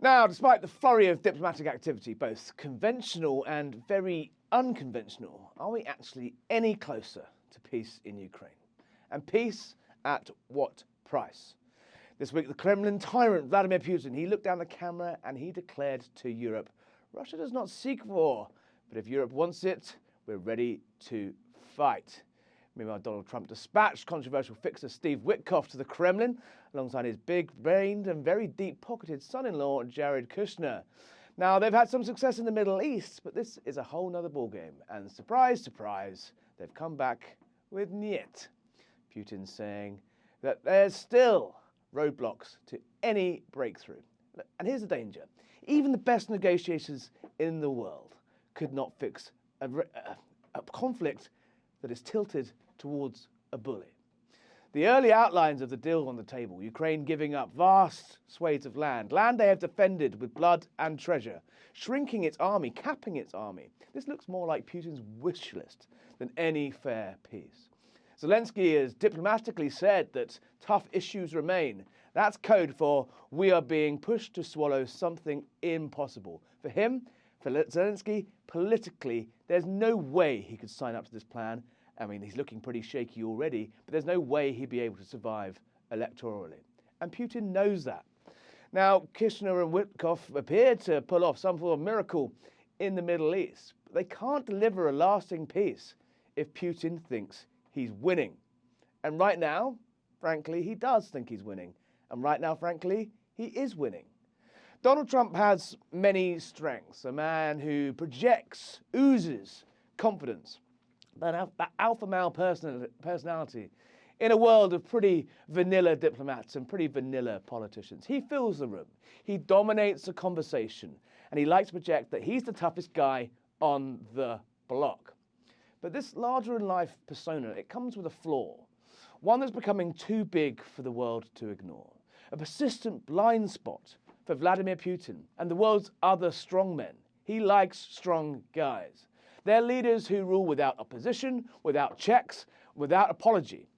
Now, despite the flurry of diplomatic activity, both conventional and very unconventional, are we actually any closer to peace in Ukraine? And peace at what price? This week, the Kremlin tyrant Vladimir Putin, he looked down the camera and he declared to Europe, Russia does not seek war, but if Europe wants it, we're ready to fight. Meanwhile, Donald Trump dispatched controversial fixer Steve Witkoff to the Kremlin alongside his big-brained and very deep-pocketed son-in-law, Jared Kushner. Now, they've had some success in the Middle East, but this is a whole nother ballgame. And surprise, surprise, they've come back with niet. Putin saying that there's still roadblocks to any breakthrough. And here's the danger. Even the best negotiators in the world could not fix a conflict that is tilted towards a bully. The early outlines of the deal on the table, Ukraine giving up vast swathes of land they have defended with blood and treasure, shrinking its army, capping its army. This looks more like Putin's wish list than any fair peace. Zelensky has diplomatically said that tough issues remain. That's code for we are being pushed to swallow something impossible. For him, for Zelensky, politically, there's no way he could sign up to this plan. I mean, he's looking pretty shaky already, but there's no way he'd be able to survive electorally. And Putin knows that. Now, Kushner and Witkoff appear to pull off some sort of miracle in the Middle East. But they can't deliver a lasting peace if Putin thinks he's winning. And right now, frankly, he does think he's winning. And right now, frankly, he is winning. Donald Trump has many strengths, a man who projects, oozes confidence, that alpha male personality in a world of pretty vanilla diplomats and pretty vanilla politicians. He fills the room, he dominates the conversation, and he likes to project that he's the toughest guy on the block. But this larger-than-life persona, it comes with a flaw, one that's becoming too big for the world to ignore, a persistent blind spot for Vladimir Putin and the world's other strongmen. He likes strong guys. They're leaders who rule without opposition, without checks, without apology.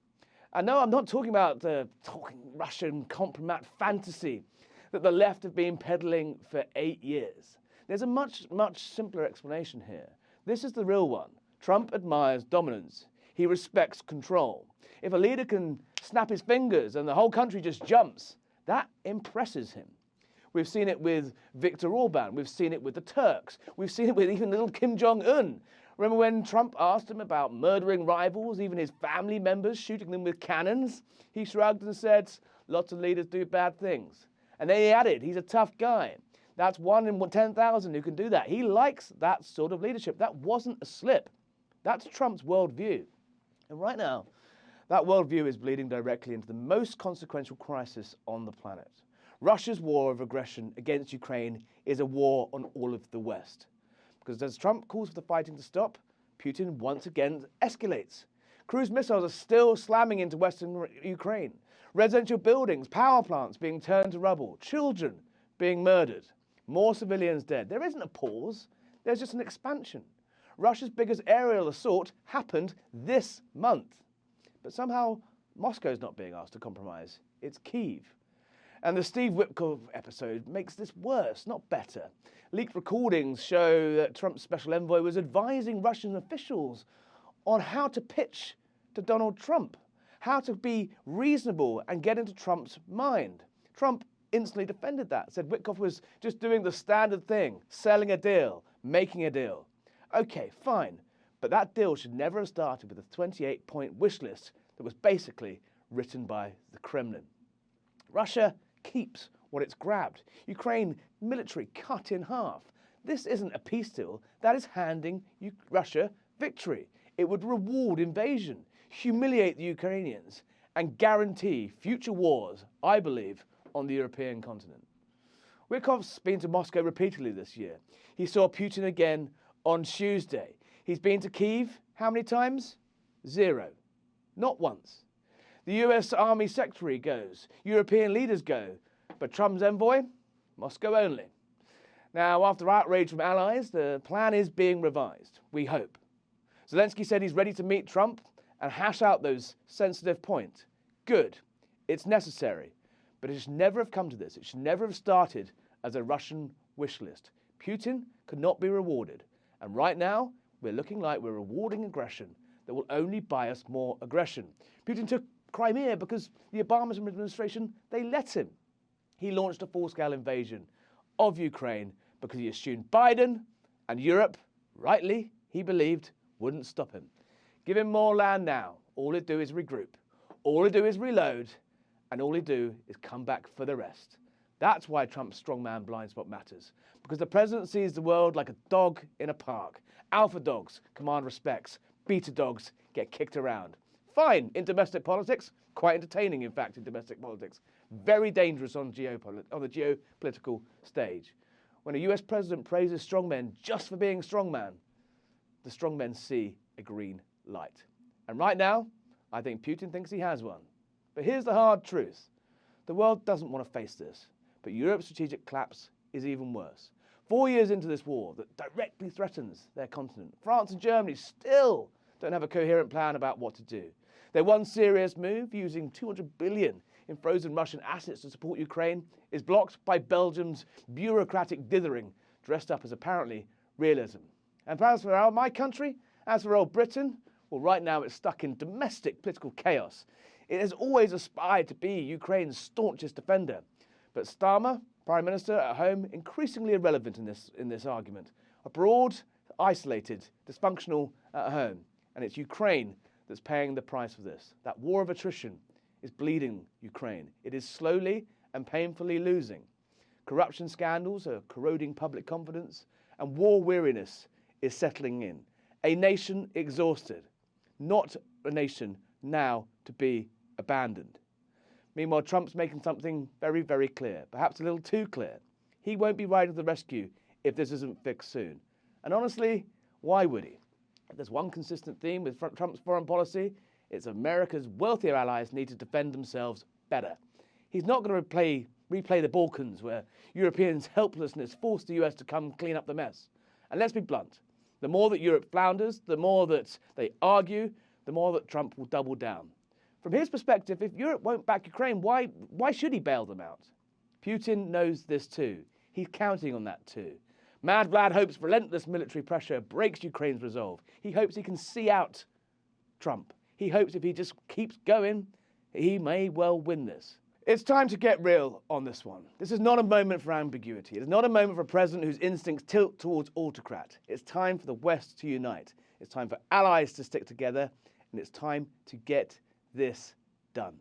And no, I'm not talking about the talking Russian compromat fantasy that the left have been peddling for 8 years. There's a much, much simpler explanation here. This is the real one. Trump admires dominance. He respects control. If a leader can snap his fingers and the whole country just jumps, that impresses him. We've seen it with Viktor Orban. We've seen it with the Turks. We've seen it with even little Kim Jong-un. Remember when Trump asked him about murdering rivals, even his family members, shooting them with cannons? He shrugged and said, lots of leaders do bad things. And then he added, he's a tough guy. That's 1 in 10,000 who can do that. He likes that sort of leadership. That wasn't a slip. That's Trump's worldview. And right now, that worldview is bleeding directly into the most consequential crisis on the planet. Russia's war of aggression against Ukraine is a war on all of the West. Because as Trump calls for the fighting to stop, Putin once again escalates. Cruise missiles are still slamming into western Ukraine. Residential buildings, power plants being turned to rubble. Children being murdered. More civilians dead. There isn't a pause. There's just an expansion. Russia's biggest aerial assault happened this month. But somehow, Moscow's not being asked to compromise. It's Kyiv. And the Steve Witkoff episode makes this worse, not better. Leaked recordings show that Trump's special envoy was advising Russian officials on how to pitch to Donald Trump, how to be reasonable and get into Trump's mind. Trump instantly defended that, said Witkoff was just doing the standard thing, selling a deal, making a deal. Okay, fine, but that deal should never have started with a 28-point wish list that was basically written by the Kremlin. Russia keeps what it's grabbed. Ukraine military cut in half. This isn't a peace deal. That is handing Russia victory. It would reward invasion, humiliate the Ukrainians, and guarantee future wars, I believe, on the European continent. Witkoff's been to Moscow repeatedly this year. He saw Putin again on Tuesday. He's been to Kyiv how many times? 0. Not once. The US Army Secretary goes, European leaders go, but Trump's envoy, Moscow only. Now, after outrage from allies, the plan is being revised, we hope. Zelensky said he's ready to meet Trump and hash out those sensitive points. Good. It's necessary. But it should never have come to this. It should never have started as a Russian wish list. Putin could not be rewarded. And right now, we're looking like we're rewarding aggression that will only buy us more aggression. Putin took Crimea because the Obama administration, they let him. He launched a full-scale invasion of Ukraine because he assumed Biden and Europe, rightly, he believed, wouldn't stop him. Give him more land now. All he'd do is regroup. All he'd do is reload. And all he'd do is come back for the rest. That's why Trump's strongman blind spot matters. Because the president sees the world like a dog in a park. Alpha dogs command respects. Beta dogs get kicked around. Fine in domestic politics. Quite entertaining, in fact, in domestic politics. Very dangerous on the geopolitical stage. When a US president praises strongmen just for being strongman, the strongmen see a green light. And right now, I think Putin thinks he has one. But here's the hard truth. The world doesn't want to face this, but Europe's strategic collapse is even worse. 4 years into this war that directly threatens their continent, France and Germany still don't have a coherent plan about what to do. Their one serious move, using 200 billion in frozen Russian assets to support Ukraine, is blocked by Belgium's bureaucratic dithering, dressed up as apparently realism. And as for my country, as for old Britain, well, right now it's stuck in domestic political chaos. It has always aspired to be Ukraine's staunchest defender. But Starmer, Prime Minister at home, increasingly irrelevant in this argument. Abroad, isolated, dysfunctional at home. And it's Ukraine that's paying the price for this. That war of attrition is bleeding Ukraine. It is slowly and painfully losing. Corruption scandals are corroding public confidence, and war weariness is settling in. A nation exhausted, not a nation now to be abandoned. Meanwhile, Trump's making something very, very clear, perhaps a little too clear. He won't be riding to the rescue if this isn't fixed soon. And honestly, why would he? If there's one consistent theme with Trump's foreign policy, it's America's wealthier allies need to defend themselves better. He's not going to replay the Balkans, where Europeans' helplessness forced the US to come clean up the mess. And let's be blunt. The more that Europe flounders, the more that they argue, the more that Trump will double down. From his perspective, if Europe won't back Ukraine, why should he bail them out? Putin knows this too. He's counting on that too. Mad Vlad hopes relentless military pressure breaks Ukraine's resolve. He hopes he can see out Trump. He hopes if he just keeps going, he may well win this. It's time to get real on this one. This is not a moment for ambiguity. It is not a moment for a president whose instincts tilt towards autocrat. It's time for the West to unite. It's time for allies to stick together. And it's time to get this done.